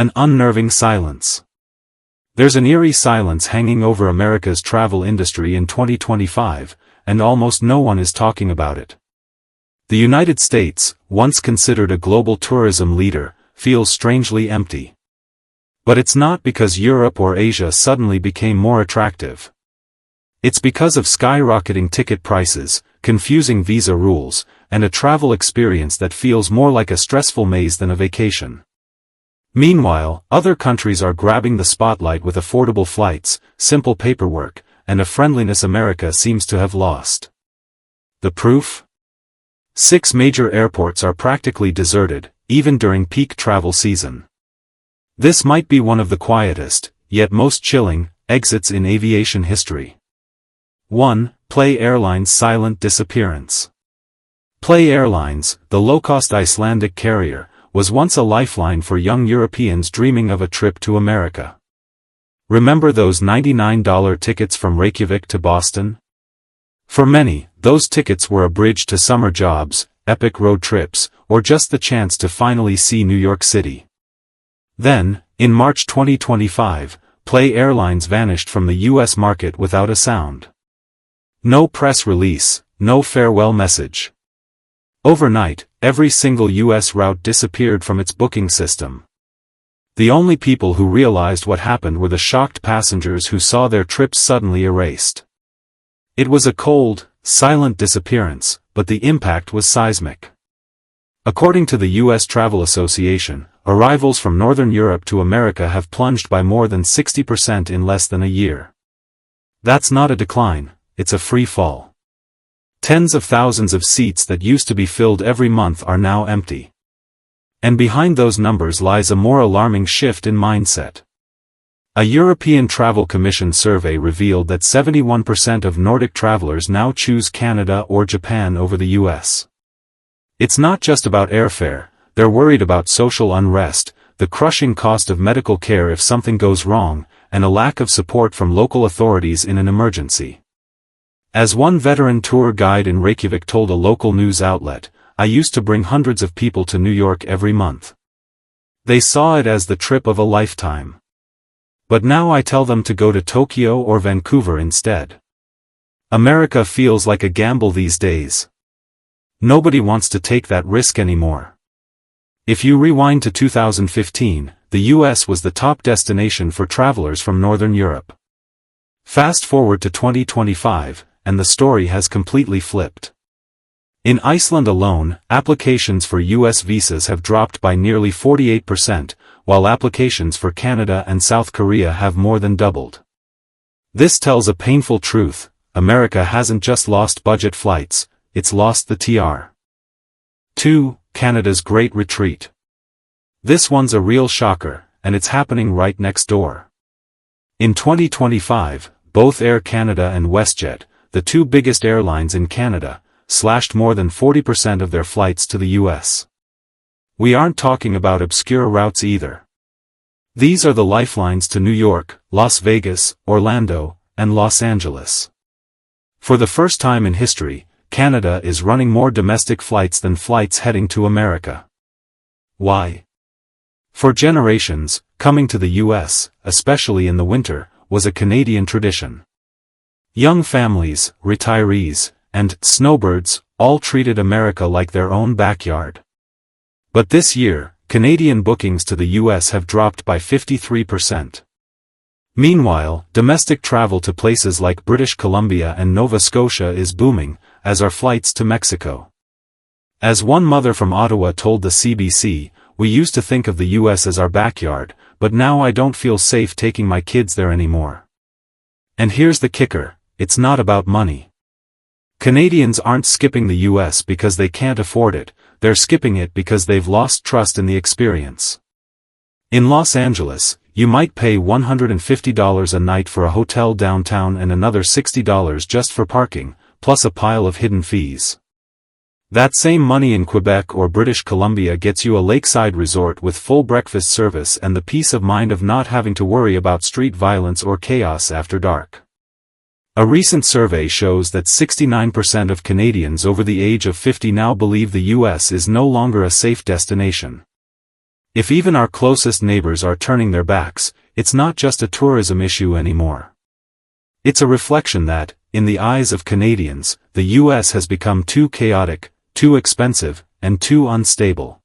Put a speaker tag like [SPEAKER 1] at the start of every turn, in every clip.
[SPEAKER 1] An unnerving silence. There's an eerie silence hanging over America's travel industry in 2025, and almost no one is talking about it. The United States, once considered a global tourism leader, feels strangely empty. But it's not because Europe or Asia suddenly became more attractive. It's because of skyrocketing ticket prices, confusing visa rules, and a travel experience that feels more like a stressful maze than a vacation. Meanwhile, other countries are grabbing the spotlight with affordable flights, simple paperwork, and a friendliness America seems to have lost. The proof? 6 major airports are practically deserted, even during peak travel season. This might be one of the quietest, yet most chilling, exits in aviation history. 1. Play Airlines' silent disappearance. Play Airlines, the low-cost Icelandic carrier, was once a lifeline for young Europeans dreaming of a trip to America. Remember those $99 tickets from Reykjavik to Boston? For many, those tickets were a bridge to summer jobs, epic road trips, or just the chance to finally see New York City. Then, in March 2025, Play Airlines vanished from the U.S. market without a sound. No press release, no farewell message. Overnight, every single U.S. route disappeared from its booking system. The only people who realized what happened were the shocked passengers who saw their trips suddenly erased. It was a cold, silent disappearance, but the impact was seismic. According to the U.S. Travel Association, arrivals from Northern Europe to America have plunged by more than 60% in less than a year. That's not a decline, it's a free fall. Tens of thousands of seats that used to be filled every month are now empty. And behind those numbers lies a more alarming shift in mindset. A European Travel Commission survey revealed that 71% of Nordic travelers now choose Canada or Japan over the US. It's not just about airfare, they're worried about social unrest, the crushing cost of medical care if something goes wrong, and a lack of support from local authorities in an emergency. As one veteran tour guide in Reykjavik told a local news outlet, "I used to bring hundreds of people to New York every month. They saw it as the trip of a lifetime. But now I tell them to go to Tokyo or Vancouver instead." America feels like a gamble these days. Nobody wants to take that risk anymore. If you rewind to 2015, the US was the top destination for travelers from Northern Europe. Fast forward to 2025, and the story has completely flipped. In Iceland alone, applications for US visas have dropped by nearly 48%, while applications for Canada and South Korea have more than doubled. This tells a painful truth: America hasn't just lost budget flights, it's lost the TR. 2. Canada's Great Retreat. This one's a real shocker, and it's happening right next door. In 2025, both Air Canada and WestJet, the two biggest airlines in Canada, slashed more than 40% of their flights to the US. We aren't talking about obscure routes either. These are the lifelines to New York, Las Vegas, Orlando, and Los Angeles. For the first time in history, Canada is running more domestic flights than flights heading to America. Why? For generations, coming to the US, especially in the winter, was a Canadian tradition. Young families, retirees, and snowbirds all treated America like their own backyard. But this year, Canadian bookings to the US have dropped by 53%. Meanwhile, domestic travel to places like British Columbia and Nova Scotia is booming, as are flights to Mexico. As one mother from Ottawa told the CBC, "We used to think of the US as our backyard, but now I don't feel safe taking my kids there anymore." And here's the kicker: it's not about money. Canadians aren't skipping the US because they can't afford it, they're skipping it because they've lost trust in the experience. In Los Angeles, you might pay $150 a night for a hotel downtown and another $60 just for parking, plus a pile of hidden fees. That same money in Quebec or British Columbia gets you a lakeside resort with full breakfast service and the peace of mind of not having to worry about street violence or chaos after dark. A recent survey shows that 69% of Canadians over the age of 50 now believe the US is no longer a safe destination. If even our closest neighbors are turning their backs, it's not just a tourism issue anymore. It's a reflection that, in the eyes of Canadians, the US has become too chaotic, too expensive, and too unstable.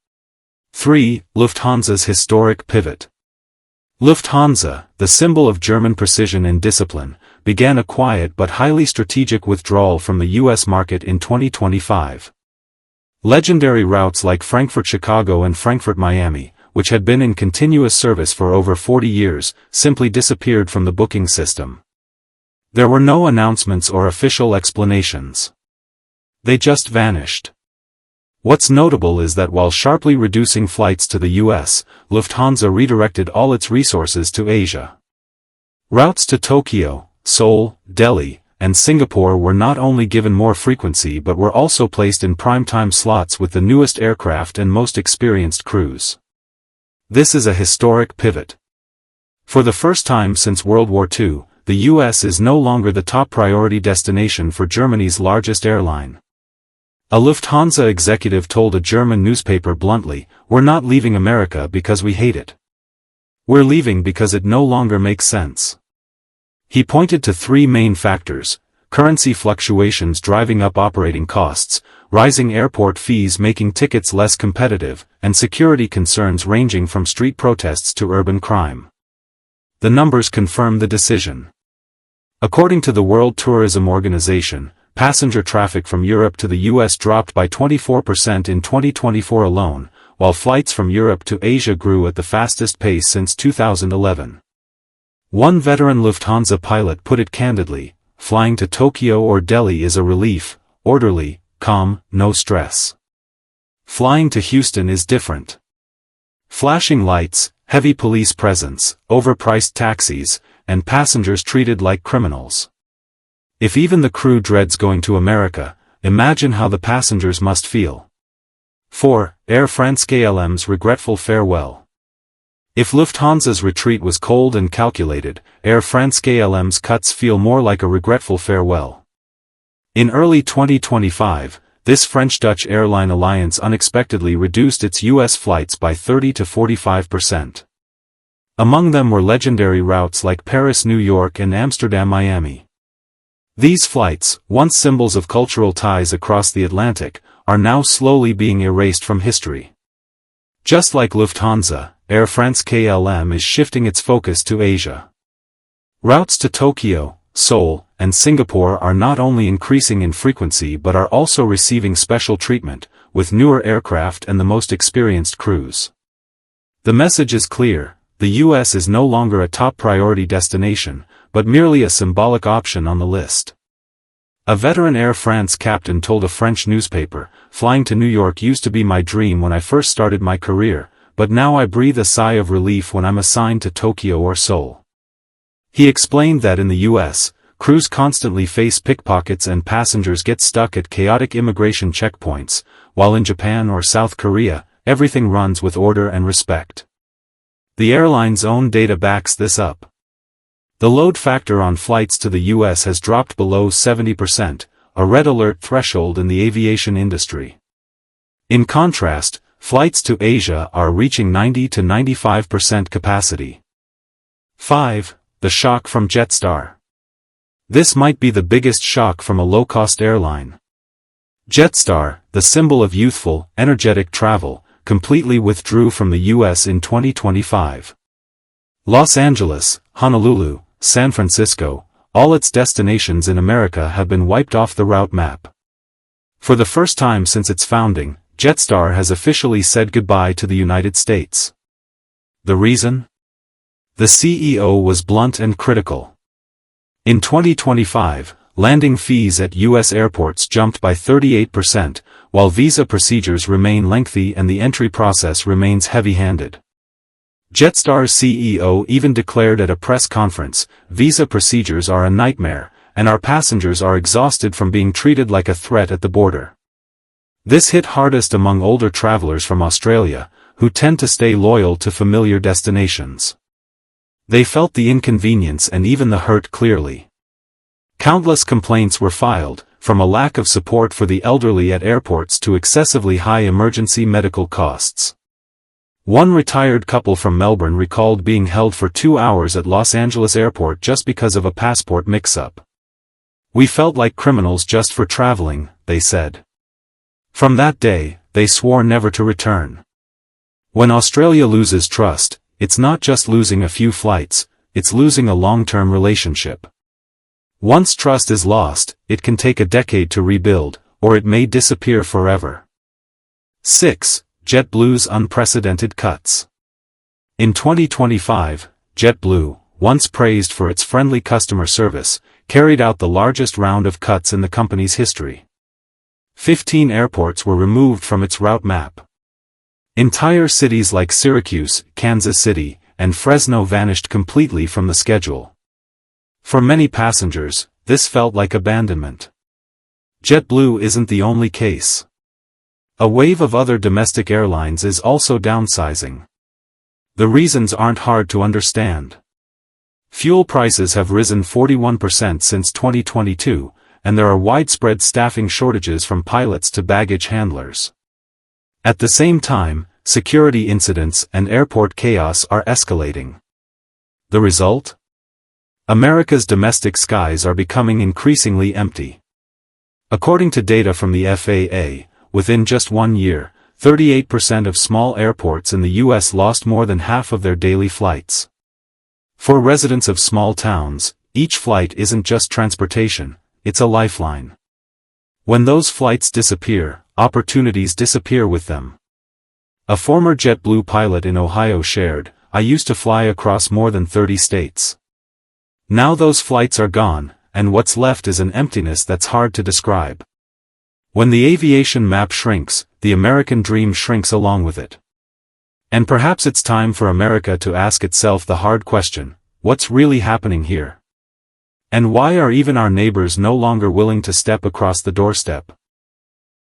[SPEAKER 1] 3. Lufthansa's historic pivot. Lufthansa, the symbol of German precision and discipline, began a quiet but highly strategic withdrawal from the US market in 2025. Legendary routes like Frankfurt-Chicago and Frankfurt-Miami, which had been in continuous service for over 40 years, simply disappeared from the booking system. There were no announcements or official explanations. They just vanished. What's notable is that while sharply reducing flights to the US, Lufthansa redirected all its resources to Asia. Routes to Tokyo, Seoul, Delhi, and Singapore were not only given more frequency but were also placed in prime-time slots with the newest aircraft and most experienced crews. This is a historic pivot. For the first time since World War II, the US is no longer the top priority destination for Germany's largest airline. A Lufthansa executive told a German newspaper bluntly, "We're not leaving America because we hate it. We're leaving because it no longer makes sense." He pointed to three main factors: currency fluctuations driving up operating costs, rising airport fees making tickets less competitive, and security concerns ranging from street protests to urban crime. The numbers confirm the decision. According to the World Tourism Organization, passenger traffic from Europe to the US dropped by 24% in 2024 alone, while flights from Europe to Asia grew at the fastest pace since 2011. One veteran Lufthansa pilot put it candidly, "Flying to Tokyo or Delhi is a relief, orderly, calm, no stress. Flying to Houston is different. Flashing lights, heavy police presence, overpriced taxis, and passengers treated like criminals. If even the crew dreads going to America, imagine how the passengers must feel." 4. Air France-KLM's regretful farewell. If Lufthansa's retreat was cold and calculated, Air France-KLM's cuts feel more like a regretful farewell. In early 2025, this French-Dutch airline alliance unexpectedly reduced its US flights by 30 to 45%. Among them were legendary routes like Paris-New York and Amsterdam-Miami. These flights, once symbols of cultural ties across the Atlantic, are now slowly being erased from history. Just like Lufthansa, Air France-KLM is shifting its focus to Asia. Routes to Tokyo, Seoul, and Singapore are not only increasing in frequency but are also receiving special treatment, with newer aircraft and the most experienced crews. The message is clear: the US is no longer a top priority destination, but merely a symbolic option on the list. A veteran Air France captain told a French newspaper, "Flying to New York used to be my dream when I first started my career, but now I breathe a sigh of relief when I'm assigned to Tokyo or Seoul." He explained that in the US, crews constantly face pickpockets and passengers get stuck at chaotic immigration checkpoints, while in Japan or South Korea, everything runs with order and respect. The airline's own data backs this up. The load factor on flights to the US has dropped below 70%, a red alert threshold in the aviation industry. In contrast, flights to Asia are reaching 90 to 95% capacity. 5. The shock from Jetstar. This might be the biggest shock from a low-cost airline. Jetstar, the symbol of youthful, energetic travel, completely withdrew from the US in 2025. Los Angeles, Honolulu, San Francisco, all its destinations in America have been wiped off the route map. For the first time since its founding, Jetstar has officially said goodbye to the United States. The reason? The CEO was blunt and critical. In 2025, landing fees at U.S. airports jumped by 38%, while visa procedures remain lengthy and the entry process remains heavy-handed. Jetstar's CEO even declared at a press conference, "Visa procedures are a nightmare, and our passengers are exhausted from being treated like a threat at the border." This hit hardest among older travelers from Australia, who tend to stay loyal to familiar destinations. They felt the inconvenience and even the hurt clearly. Countless complaints were filed, from a lack of support for the elderly at airports to excessively high emergency medical costs. One retired couple from Melbourne recalled being held for 2 hours at Los Angeles airport just because of a passport mix-up. "We felt like criminals just for traveling," they said. From that day, they swore never to return. When Australia loses trust, it's not just losing a few flights, it's losing a long-term relationship. Once trust is lost, it can take a decade to rebuild, or it may disappear forever. 6. JetBlue's unprecedented cuts. In 2025, JetBlue, once praised for its friendly customer service, carried out the largest round of cuts in the company's history. 15 airports were removed from its route map. Entire cities like Syracuse, Kansas City, and Fresno vanished completely from the schedule. For many passengers, this felt like abandonment. JetBlue isn't the only case. A wave of other domestic airlines is also downsizing. The reasons aren't hard to understand. Fuel prices have risen 41% since 2022, and there are widespread staffing shortages from pilots to baggage handlers. At the same time, security incidents and airport chaos are escalating. The result? America's domestic skies are becoming increasingly empty. According to data from the FAA, within just 1 year, 38% of small airports in the U.S. lost more than half of their daily flights. For residents of small towns, each flight isn't just transportation, it's a lifeline. When those flights disappear, opportunities disappear with them. A former JetBlue pilot in Ohio shared, "I used to fly across more than 30 states. Now those flights are gone, and what's left is an emptiness that's hard to describe." When the aviation map shrinks, the American dream shrinks along with it. And perhaps it's time for America to ask itself the hard question, what's really happening here? And why are even our neighbors no longer willing to step across the doorstep?